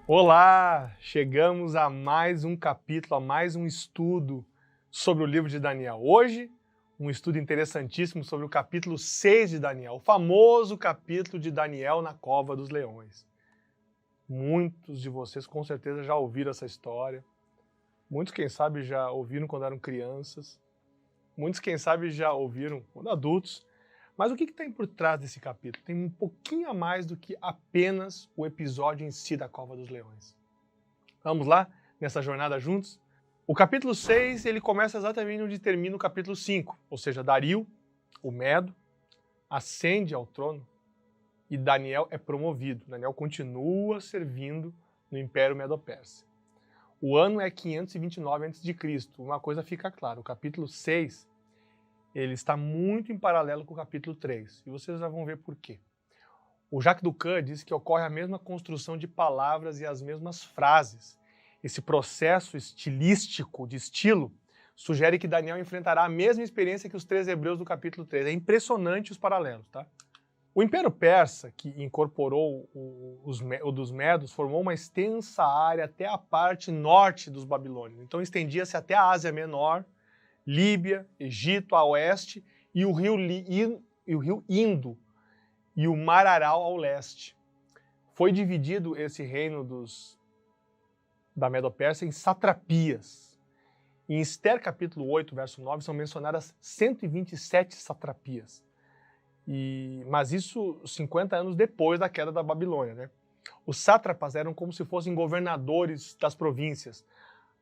Olá! Chegamos a mais um capítulo, a mais um estudo sobre o livro de Daniel. Hoje, um estudo interessantíssimo sobre o capítulo 6 de Daniel, o famoso capítulo de Daniel na cova dos leões. Muitos de vocês com certeza já ouviram essa história. Muitos, quem sabe, já ouviram quando eram crianças. Muitos, quem sabe, já ouviram quando adultos. Mas o que tem por trás desse capítulo? Tem um pouquinho a mais do que apenas o episódio em si da Cova dos Leões. Vamos lá, nessa jornada juntos? O capítulo 6, ele começa exatamente onde termina o capítulo 5, ou seja, Dario, o Medo, ascende ao trono e Daniel é promovido. Daniel continua servindo no Império Medo-Persa. O ano é 529 a.C. Uma coisa fica clara, o capítulo 6 ele está muito em paralelo com o capítulo 3, e vocês já vão ver por quê. O Jacques Ducan diz que ocorre a mesma construção de palavras e as mesmas frases. Esse processo estilístico, de estilo, sugere que Daniel enfrentará a mesma experiência que os 3 hebreus do capítulo 3. É impressionante os paralelos, tá? O Império Persa, que incorporou o dos Medos, formou uma extensa área até a parte norte dos babilônios. Então estendia-se até a Ásia Menor, Líbia, Egito a oeste e o rio Indo e o Mar Aral ao leste. Foi dividido esse reino da Medo-Pérsia em satrapias. Em Esther capítulo 8, verso 9, são mencionadas 127 satrapias. Mas isso 50 anos depois da queda da Babilônia, né? Os sátrapas eram como se fossem governadores das províncias,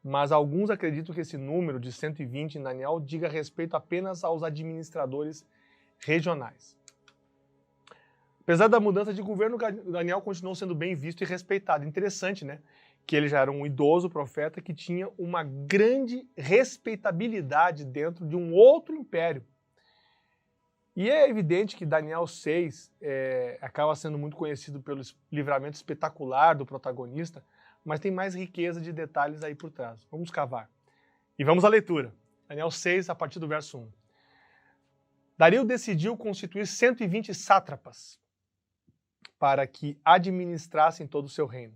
mas alguns acreditam que esse número de 120 em Daniel diga respeito apenas aos administradores regionais. Apesar da mudança de governo, Daniel continuou sendo bem visto e respeitado. Interessante, né? Que ele já era um idoso profeta que tinha uma grande respeitabilidade dentro de um outro império. E é evidente que Daniel 6 acaba sendo muito conhecido pelo livramento espetacular do protagonista, mas tem mais riqueza de detalhes aí por trás. Vamos cavar. E vamos à leitura. Daniel 6, a partir do verso 1. Dario decidiu constituir 120 sátrapas para que administrassem todo o seu reino.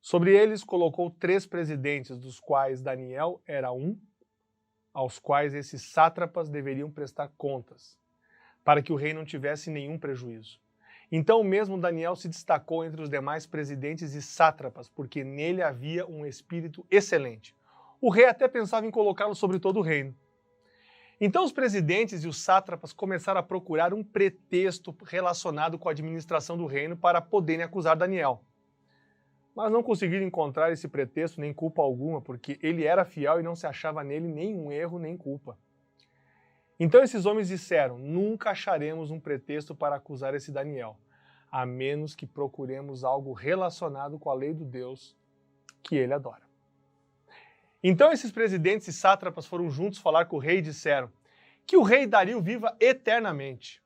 Sobre eles colocou 3 presidentes, dos quais Daniel era um, aos quais esses sátrapas deveriam prestar contas, para que o rei não tivesse nenhum prejuízo. Então mesmo Daniel se destacou entre os demais presidentes e sátrapas, porque nele havia um espírito excelente. O rei até pensava em colocá-lo sobre todo o reino. Então os presidentes e os sátrapas começaram a procurar um pretexto relacionado com a administração do reino para poderem acusar Daniel. Mas não conseguiram encontrar esse pretexto nem culpa alguma, porque ele era fiel e não se achava nele nenhum erro nem culpa. Então esses homens disseram: nunca acharemos um pretexto para acusar esse Daniel, a menos que procuremos algo relacionado com a lei do Deus que ele adora. Então esses presidentes e sátrapas foram juntos falar com o rei e disseram: que o rei Dario viva eternamente.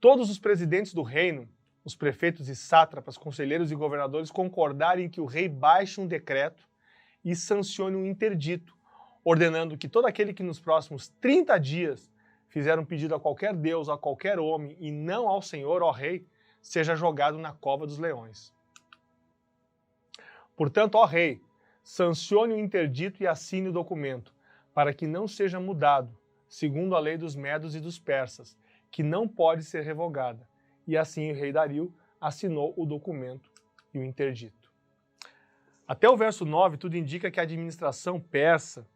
Todos os presidentes do reino, os prefeitos e sátrapas, conselheiros e governadores concordaram em que o rei baixe um decreto e sancione um interdito, ordenando que todo aquele que nos próximos 30 dias fizer um pedido a qualquer deus, a qualquer homem, e não ao Senhor, ó rei, seja jogado na cova dos leões. Portanto, ó rei, sancione o interdito e assine o documento, para que não seja mudado, segundo a lei dos medos e dos persas, que não pode ser revogada. E assim o rei Dario assinou o documento e o interdito. Até o verso 9, tudo indica que a administração persa,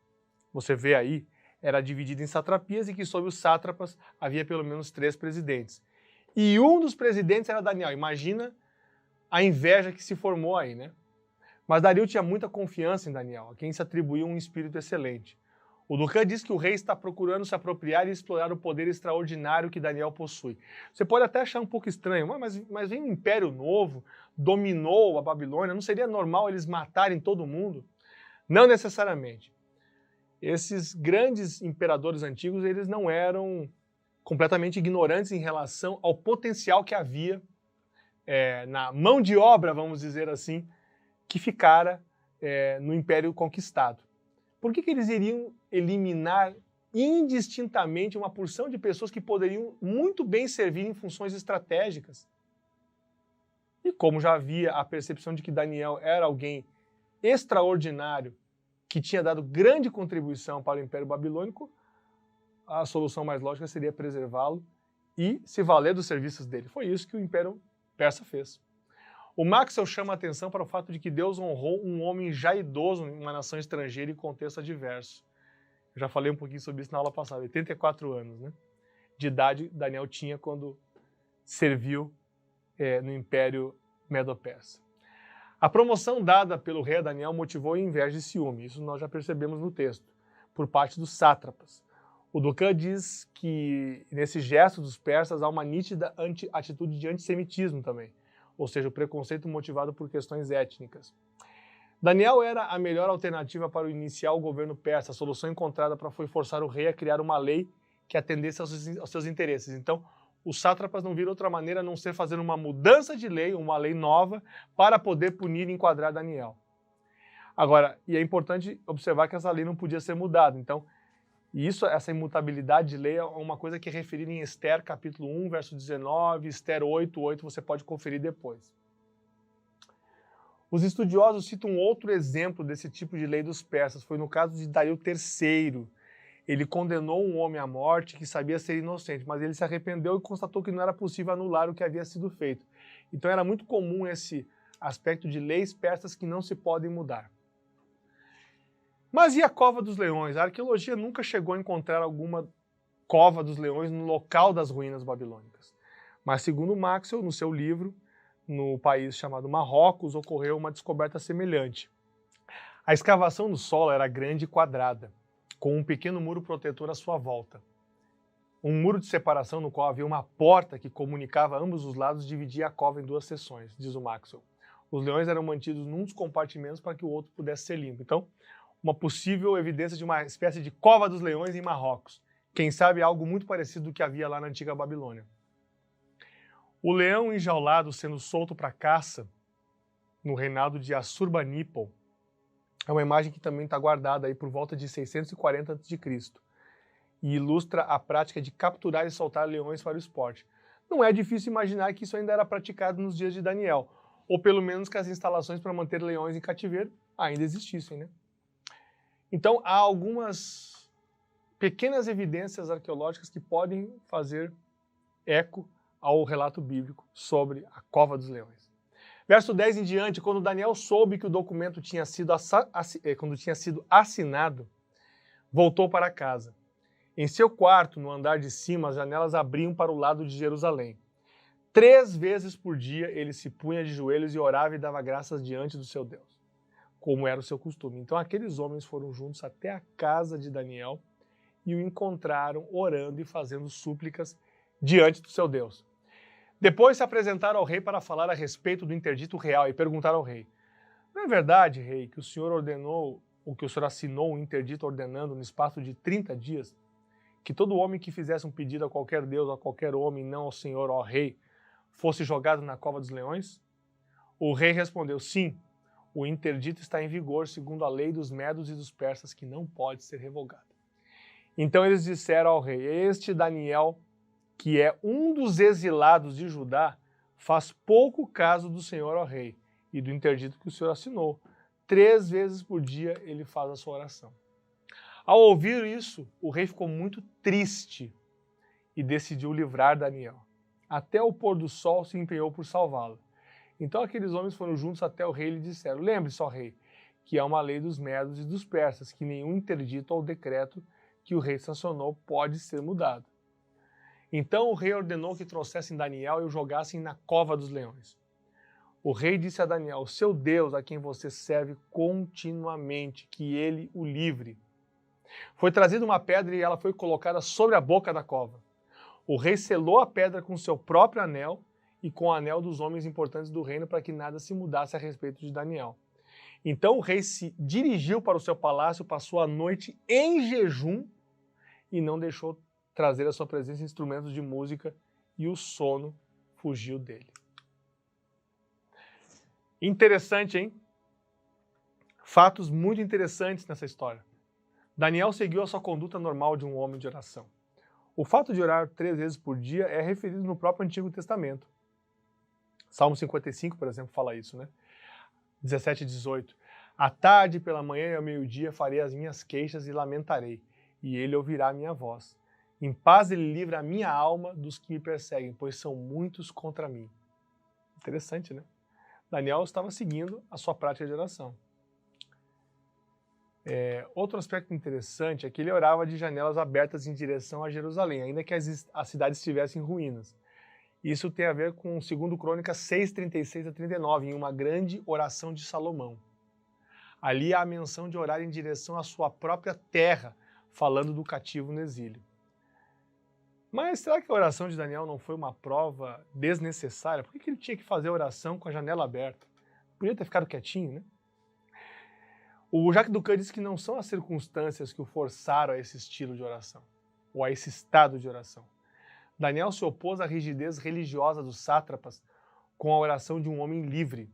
você vê aí, era dividida em satrapias e que sob os sátrapas havia pelo menos 3 presidentes. E um dos presidentes era Daniel. Imagina a inveja que se formou aí, né? Mas Dario tinha muita confiança em Daniel, a quem se atribuía um espírito excelente. O Ducan diz que o rei está procurando se apropriar e explorar o poder extraordinário que Daniel possui. Você pode até achar um pouco estranho, mas vem um império novo, dominou a Babilônia, não seria normal eles matarem todo mundo? Não necessariamente. Esses grandes imperadores antigos, eles não eram completamente ignorantes em relação ao potencial que havia na mão de obra, vamos dizer assim, que ficara no Império conquistado. Por que eles iriam eliminar indistintamente uma porção de pessoas que poderiam muito bem servir em funções estratégicas? E como já havia a percepção de que Daniel era alguém extraordinário, que tinha dado grande contribuição para o Império Babilônico, a solução mais lógica seria preservá-lo e se valer dos serviços dele. Foi isso que o Império Persa fez. O Maxwell chama a atenção para o fato de que Deus honrou um homem já idoso em uma nação estrangeira em contexto adverso. Eu já falei um pouquinho sobre isso na aula passada, 84 anos, né, de idade Daniel tinha quando serviu no Império Medo-Persa. A promoção dada pelo rei Daniel motivou inveja e ciúme, isso nós já percebemos no texto, por parte dos sátrapas. O Dukan diz que nesse gesto dos persas há uma nítida atitude de antissemitismo também, ou seja, o preconceito motivado por questões étnicas. Daniel era a melhor alternativa para iniciar o governo persa. A solução encontrada foi forçar o rei a criar uma lei que atendesse aos seus interesses. Então, os sátrapas não viram outra maneira a não ser fazer uma mudança de lei, uma lei nova, para poder punir e enquadrar Daniel. Agora, e é importante observar que essa lei não podia ser mudada. Então, essa imutabilidade de lei é uma coisa que é referida em Esther, capítulo 1, verso 19, Esther 8, você pode conferir depois. Os estudiosos citam um outro exemplo desse tipo de lei dos persas, foi no caso de Dario III. Ele condenou um homem à morte que sabia ser inocente, mas ele se arrependeu e constatou que não era possível anular o que havia sido feito. Então era muito comum esse aspecto de leis persas que não se podem mudar. Mas e a Cova dos Leões? A arqueologia nunca chegou a encontrar alguma Cova dos Leões no local das ruínas babilônicas. Mas segundo Maxwell, no seu livro, no país chamado Marrocos, ocorreu uma descoberta semelhante. A escavação do solo era grande e quadrada, com um pequeno muro protetor à sua volta. Um muro de separação no qual havia uma porta que comunicava ambos os lados dividia a cova em duas seções, diz o Maxwell. Os leões eram mantidos num dos compartimentos para que o outro pudesse ser limpo. Então, uma possível evidência de uma espécie de Cova dos Leões em Marrocos. Quem sabe algo muito parecido do que havia lá na antiga Babilônia. O leão enjaulado sendo solto para caça no reinado de Assurbanipal é uma imagem que também está guardada aí por volta de 640 a.C. e ilustra a prática de capturar e soltar leões para o esporte. Não é difícil imaginar que isso ainda era praticado nos dias de Daniel, ou pelo menos que as instalações para manter leões em cativeiro ainda existissem, né? Então, há algumas pequenas evidências arqueológicas que podem fazer eco ao relato bíblico sobre a Cova dos Leões. Verso 10 em diante, quando Daniel soube que o documento tinha sido assinado, voltou para casa. Em seu quarto, no andar de cima, as janelas abriam para o lado de Jerusalém. 3 vezes por dia ele se punha de joelhos e orava e dava graças diante do seu Deus, como era o seu costume. Então aqueles homens foram juntos até a casa de Daniel e o encontraram orando e fazendo súplicas diante do seu Deus. Depois se apresentaram ao rei para falar a respeito do interdito real e perguntaram ao rei: não é verdade, rei, que o senhor ordenou, ou que o senhor assinou um interdito ordenando no espaço de 30 dias, que todo homem que fizesse um pedido a qualquer deus, a qualquer homem, não ao senhor, ó rei, fosse jogado na cova dos leões? O rei respondeu: sim, o interdito está em vigor segundo a lei dos medos e dos persas, que não pode ser revogado. Então eles disseram ao rei: este Daniel, que é um dos exilados de Judá, faz pouco caso do senhor, ó rei, e do interdito que o senhor assinou. 3 vezes por dia ele faz a sua oração. Ao ouvir isso, o rei ficou muito triste e decidiu livrar Daniel. Até o pôr do sol se empenhou por salvá-lo. Então aqueles homens foram juntos até o rei e lhe disseram: lembre-se, ó rei, que é uma lei dos medos e dos persas, que nenhum interdito ou decreto que o rei sancionou pode ser mudado. Então o rei ordenou que trouxessem Daniel e o jogassem na cova dos leões. O rei disse a Daniel: seu Deus, a quem você serve continuamente, que ele o livre. Foi trazida uma pedra e ela foi colocada sobre a boca da cova. O rei selou a pedra com seu próprio anel e com o anel dos homens importantes do reino para que nada se mudasse a respeito de Daniel. Então o rei se dirigiu para o seu palácio, passou a noite em jejum e não deixou trazer à sua presença instrumentos de música, e o sono fugiu dele. Interessante, hein? Fatos muito interessantes nessa história. Daniel seguiu a sua conduta normal de um homem de oração. O fato de orar 3 vezes por dia é referido no próprio Antigo Testamento. Salmo 55, por exemplo, fala isso, né? 17 e 18. À tarde, pela manhã e ao meio-dia farei as minhas queixas e lamentarei, e ele ouvirá a minha voz. Em paz ele livra a minha alma dos que me perseguem, pois são muitos contra mim. Interessante, né? Daniel estava seguindo a sua prática de oração. Outro aspecto interessante é que ele orava de janelas abertas em direção a Jerusalém, ainda que a cidade estivesse em ruínas. Isso tem a ver com 2 Crônicas 6, 36 a 39, em uma grande oração de Salomão. Ali há a menção de orar em direção à sua própria terra, falando do cativo no exílio. Mas será que a oração de Daniel não foi uma prova desnecessária? Por que ele tinha que fazer a oração com a janela aberta? Podia ter ficado quietinho, né? O Jacques Ducan diz que não são as circunstâncias que o forçaram a esse estilo de oração, ou a esse estado de oração. Daniel se opôs à rigidez religiosa dos sátrapas com a oração de um homem livre.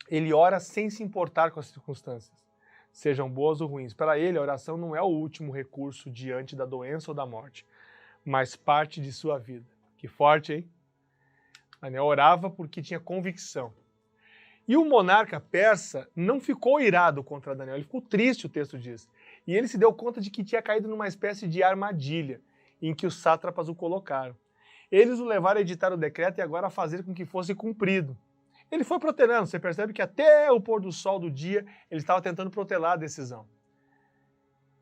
Ele ora sem se importar com as circunstâncias, sejam boas ou ruins. Para ele, a oração não é o último recurso diante da doença ou da morte, mas parte de sua vida. Que forte, hein? Daniel orava porque tinha convicção. E o monarca persa não ficou irado contra Daniel, ele ficou triste, o texto diz. E ele se deu conta de que tinha caído numa espécie de armadilha em que os sátrapas o colocaram. Eles o levaram a editar o decreto e agora a fazer com que fosse cumprido. Ele foi protelando, você percebe que até o pôr do sol do dia ele estava tentando protelar a decisão.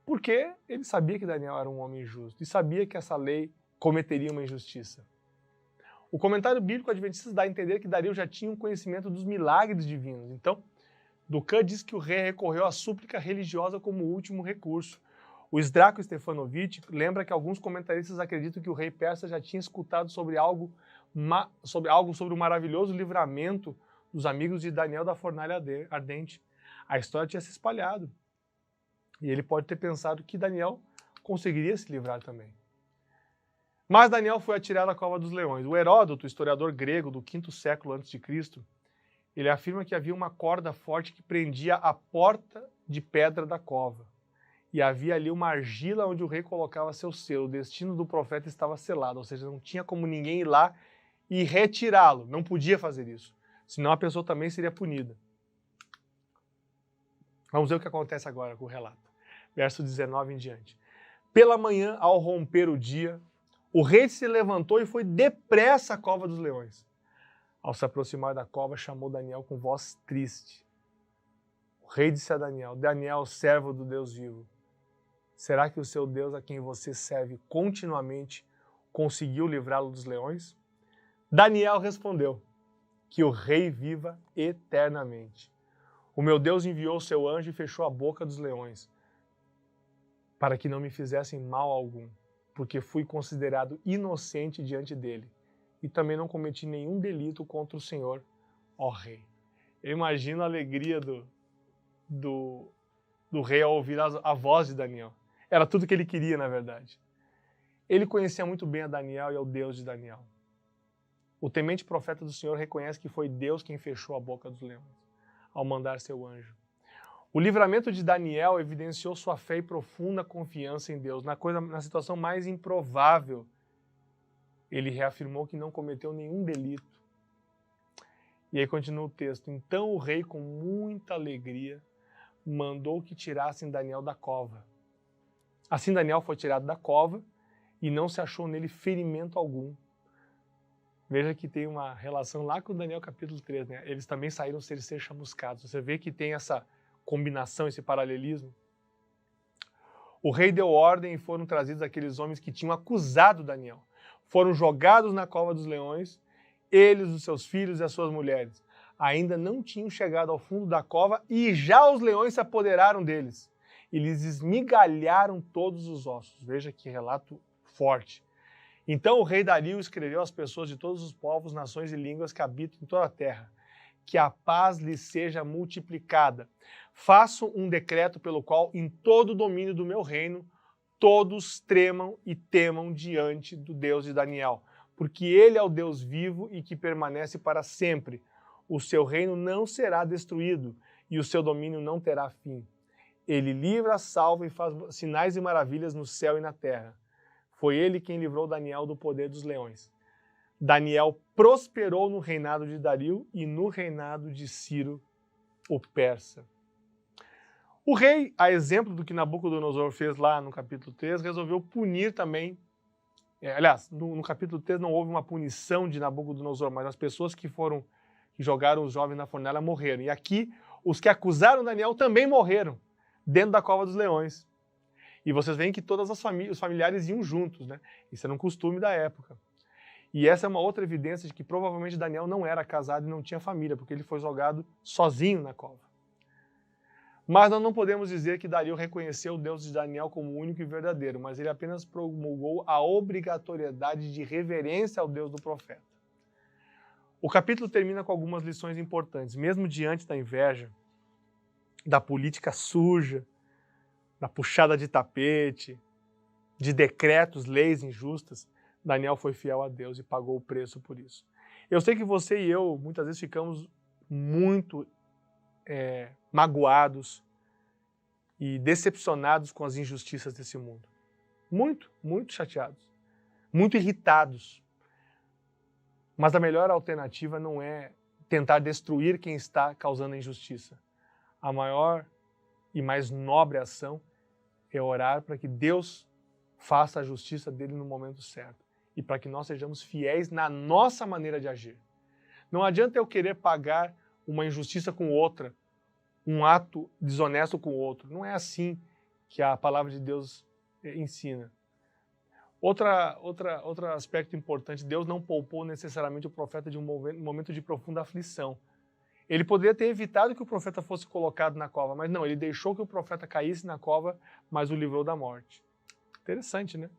Porque ele sabia que Daniel era um homem justo e sabia que essa lei cometeria uma injustiça. O comentário bíblico adventista dá a entender que Dario já tinha um conhecimento dos milagres divinos. Então, Ducan diz que o rei recorreu à súplica religiosa como último recurso. O Zdravko Stefanovic lembra que alguns comentaristas acreditam que o rei persa já tinha escutado sobre o maravilhoso livramento dos amigos de Daniel da fornalha ardente. A história tinha se espalhado. E ele pode ter pensado que Daniel conseguiria se livrar também. Mas Daniel foi atirado à cova dos leões. O Heródoto, historiador grego do 5º século a.C., ele afirma que havia uma corda forte que prendia a porta de pedra da cova. E havia ali uma argila onde o rei colocava seu selo. O destino do profeta estava selado, ou seja, não tinha como ninguém ir lá e retirá-lo. Não podia fazer isso, senão a pessoa também seria punida. Vamos ver o que acontece agora com o relato. Verso 19 em diante. Pela manhã, ao romper o dia, o rei se levantou e foi depressa à cova dos leões. Ao se aproximar da cova, chamou Daniel com voz triste. O rei disse a Daniel: Daniel, servo do Deus vivo, será que o seu Deus, a quem você serve continuamente, conseguiu livrá-lo dos leões? Daniel respondeu: que o rei viva eternamente. O meu Deus enviou seu anjo e fechou a boca dos leões, para que não me fizessem mal algum, porque fui considerado inocente diante dele, e também não cometi nenhum delito contra o Senhor, ó rei. Eu imagino a alegria do rei ao ouvir a voz de Daniel. Era tudo que ele queria, na verdade. Ele conhecia muito bem a Daniel e ao Deus de Daniel. O temente profeta do Senhor reconhece que foi Deus quem fechou a boca dos leões, ao mandar seu anjo. O livramento de Daniel evidenciou sua fé e profunda confiança em Deus. Na situação mais improvável, ele reafirmou que não cometeu nenhum delito. E aí continua o texto. Então o rei, com muita alegria, mandou que tirassem Daniel da cova. Assim Daniel foi tirado da cova e não se achou nele ferimento algum. Veja que tem uma relação lá com Daniel capítulo 3, né? Eles também saíram sem ser chamuscados. Você vê que tem essa combinação, esse paralelismo. O rei deu ordem e foram trazidos aqueles homens que tinham acusado Daniel. Foram jogados na cova dos leões, eles, os seus filhos e as suas mulheres. Ainda não tinham chegado ao fundo da cova e já os leões se apoderaram deles. E lhes esmigalharam todos os ossos. Veja que relato forte. Então o rei Dario escreveu às pessoas de todos os povos, nações e línguas que habitam em toda a terra: que a paz lhes seja multiplicada. Faço um decreto pelo qual, em todo o domínio do meu reino, todos tremam e temam diante do Deus de Daniel, porque ele é o Deus vivo e que permanece para sempre. O seu reino não será destruído e o seu domínio não terá fim. Ele livra, salva e faz sinais e maravilhas no céu e na terra. Foi ele quem livrou Daniel do poder dos leões. Daniel prosperou no reinado de Dario e no reinado de Ciro, o persa. O rei, a exemplo do que Nabucodonosor fez lá no capítulo 3, resolveu punir também. Aliás, no capítulo 3 não houve uma punição de Nabucodonosor, mas as pessoas que jogaram os jovens na fornalha morreram. E aqui, os que acusaram Daniel também morreram, dentro da cova dos leões. E vocês veem que todas os familiares iam juntos, né? Isso era um costume da época. E essa é uma outra evidência de que provavelmente Daniel não era casado e não tinha família, porque ele foi jogado sozinho na cova. Mas nós não podemos dizer que Dario reconheceu o Deus de Daniel como único e verdadeiro, mas ele apenas promulgou a obrigatoriedade de reverência ao Deus do profeta. O capítulo termina com algumas lições importantes. Mesmo diante da inveja, da política suja, da puxada de tapete, de decretos, leis injustas, Daniel foi fiel a Deus e pagou o preço por isso. Eu sei que você e eu muitas vezes ficamos muito magoados e decepcionados com as injustiças desse mundo. Muito, muito chateados, muito irritados. Mas a melhor alternativa não é tentar destruir quem está causando a injustiça. A maior e mais nobre ação é orar para que Deus faça a justiça dele no momento certo e para que nós sejamos fiéis na nossa maneira de agir. Não adianta eu querer pagar uma injustiça com outra, um ato desonesto com outro. Não é assim que a palavra de Deus ensina. Outro aspecto importante, Deus não poupou necessariamente o profeta de um momento de profunda aflição. Ele poderia ter evitado que o profeta fosse colocado na cova, mas não, ele deixou que o profeta caísse na cova, mas o livrou da morte. Interessante, né?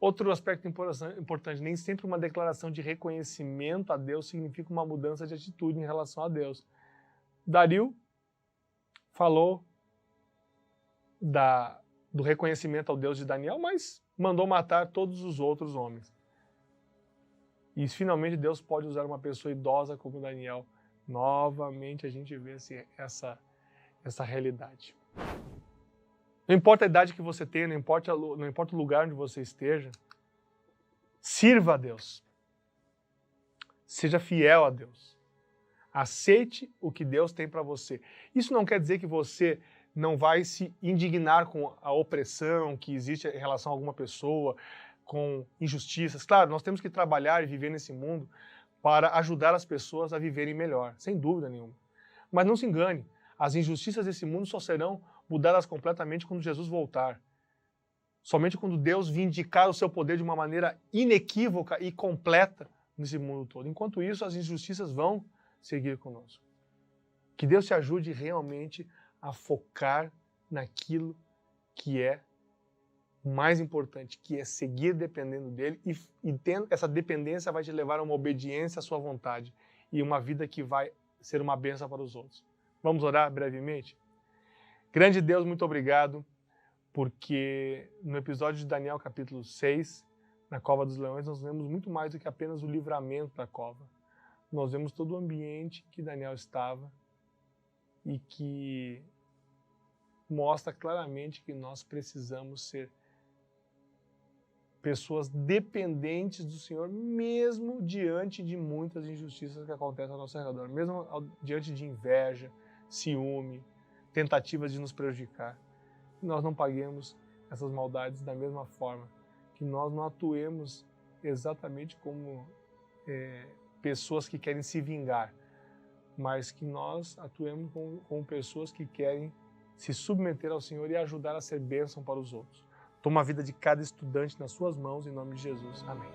Outro aspecto importante, nem sempre uma declaração de reconhecimento a Deus significa uma mudança de atitude em relação a Deus. Dario falou do reconhecimento ao Deus de Daniel, mas mandou matar todos os outros homens. E finalmente Deus pode usar uma pessoa idosa como Daniel. Novamente a gente vê essa realidade. Não importa a idade que você tenha, não importa o lugar onde você esteja, sirva a Deus. Seja fiel a Deus. Aceite o que Deus tem para você. Isso não quer dizer que você não vai se indignar com a opressão que existe em relação a alguma pessoa, com injustiças. Claro, nós temos que trabalhar e viver nesse mundo para ajudar as pessoas a viverem melhor, sem dúvida nenhuma. Mas não se engane, as injustiças desse mundo só serão mudadas completamente quando Jesus voltar. Somente quando Deus vindicar o seu poder de uma maneira inequívoca e completa nesse mundo todo. Enquanto isso, as injustiças vão seguir conosco. Que Deus te ajude realmente a focar naquilo que é o mais importante, que é seguir dependendo dele e tendo essa dependência vai te levar a uma obediência à sua vontade e uma vida que vai ser uma bênção para os outros. Vamos orar brevemente? Grande Deus, muito obrigado, porque no episódio de Daniel, capítulo 6, na Cova dos Leões, nós vemos muito mais do que apenas o livramento da cova. Nós vemos todo o ambiente que Daniel estava e que mostra claramente que nós precisamos ser pessoas dependentes do Senhor, mesmo diante de muitas injustiças que acontecem ao nosso redor, mesmo diante de inveja, ciúme, tentativas de nos prejudicar. Que nós não paguemos essas maldades da mesma forma, que nós não atuemos exatamente como pessoas que querem se vingar, mas que nós atuemos como pessoas que querem se submeter ao Senhor e ajudar a ser bênção para os outros. Toma a vida de cada estudante nas suas mãos, em nome de Jesus. Amém.